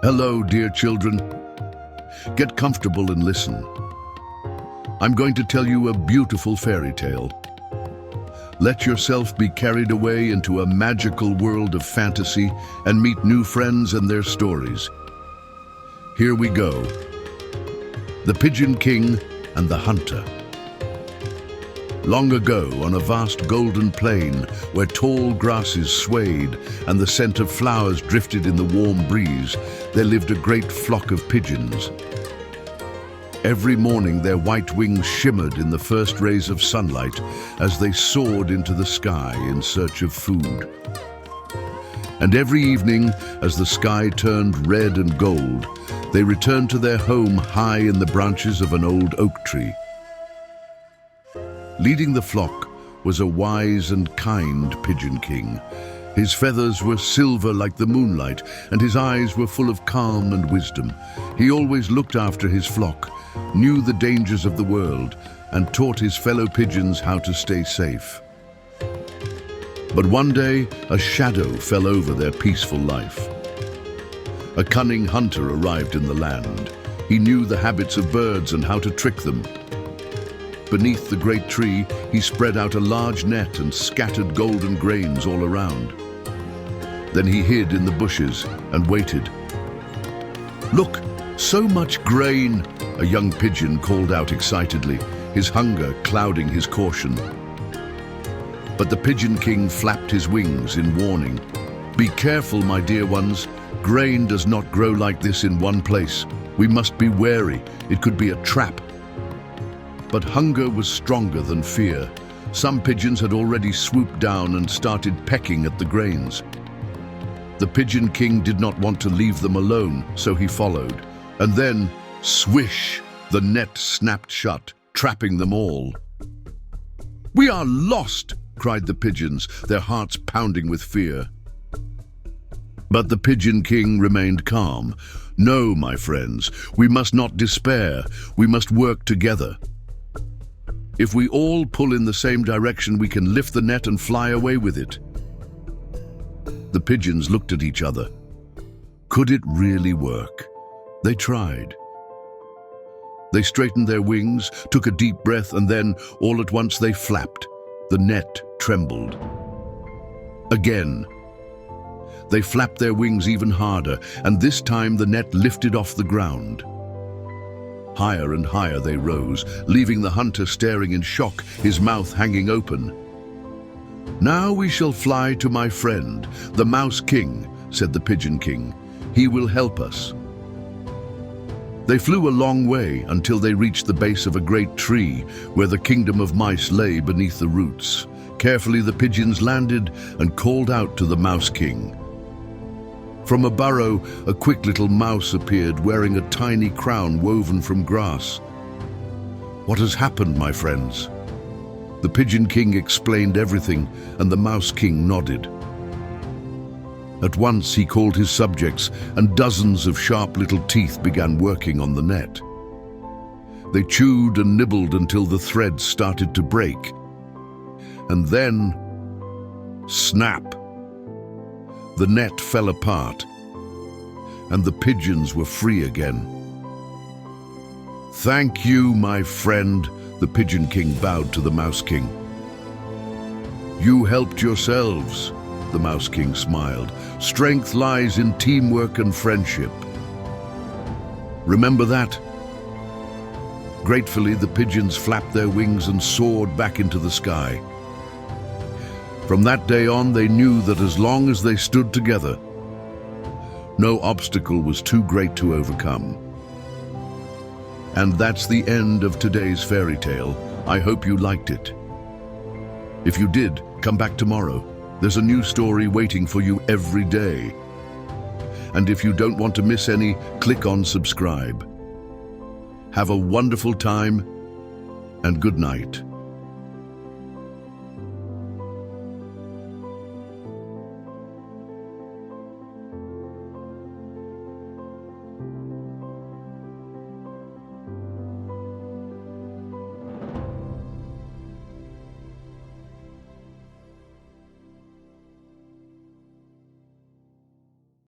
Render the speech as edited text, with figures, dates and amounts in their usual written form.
Hello, dear children. Get comfortable and listen. I'm going to tell you a beautiful fairy tale. Let yourself be carried away into a magical world of fantasy and meet new friends and their stories. Here we go. The Pigeon King and the Hunter. Long ago, on a vast golden plain where tall grasses swayed and the scent of flowers drifted in the warm breeze, there lived a great flock of pigeons. Every morning their white wings shimmered in the first rays of sunlight as they soared into the sky in search of food. And every evening, as the sky turned red and gold, they returned to their home high in the branches of an old oak tree. Leading the flock was a wise and kind Pigeon King. His feathers were silver like the moonlight, and his eyes were full of calm and wisdom. He always looked after his flock, knew the dangers of the world, and taught his fellow pigeons how to stay safe. But one day, a shadow fell over their peaceful life. A cunning hunter arrived in the land. He knew the habits of birds and how to trick them. Beneath the great tree, he spread out a large net and scattered golden grains all around. Then he hid in the bushes and waited. "Look, so much grain!" a young pigeon called out excitedly, his hunger clouding his caution. But the Pigeon King flapped his wings in warning. "Be careful, my dear ones. Grain does not grow like this in one place. We must be wary. It could be a trap." But hunger was stronger than fear. Some pigeons had already swooped down and started pecking at the grains. The Pigeon King did not want to leave them alone, so he followed. And then, swish, the net snapped shut, trapping them all. "We are lost!" cried the pigeons, their hearts pounding with fear. But the Pigeon King remained calm. "No, my friends, we must not despair. We must work together. If we all pull in the same direction, we can lift the net and fly away with it." The pigeons looked at each other. Could it really work? They tried. They straightened their wings, took a deep breath, and then, all at once, they flapped. The net trembled. Again. They flapped their wings even harder, and this time the net lifted off the ground. Higher and higher they rose, leaving the hunter staring in shock, his mouth hanging open. "Now we shall fly to my friend, the Mouse King," said the Pigeon King. "He will help us." They flew a long way until they reached the base of a great tree, where the kingdom of mice lay beneath the roots. Carefully the pigeons landed and called out to the Mouse King. From a burrow, a quick little mouse appeared, wearing a tiny crown woven from grass. "What has happened, my friends?" The Pigeon King explained everything, and the Mouse King nodded. At once he called his subjects, and dozens of sharp little teeth began working on the net. They chewed and nibbled until the threads started to break. And then, snap! The net fell apart, and the pigeons were free again. "Thank you, my friend," the Pigeon King bowed to the Mouse King. "You helped yourselves," the Mouse King smiled. "Strength lies in teamwork and friendship. Remember that." Gratefully, the pigeons flapped their wings and soared back into the sky. From that day on, they knew that as long as they stood together, no obstacle was too great to overcome. And that's the end of today's fairy tale. I hope you liked it. If you did, come back tomorrow. There's a new story waiting for you every day. And if you don't want to miss any, click on subscribe. Have a wonderful time, and good night.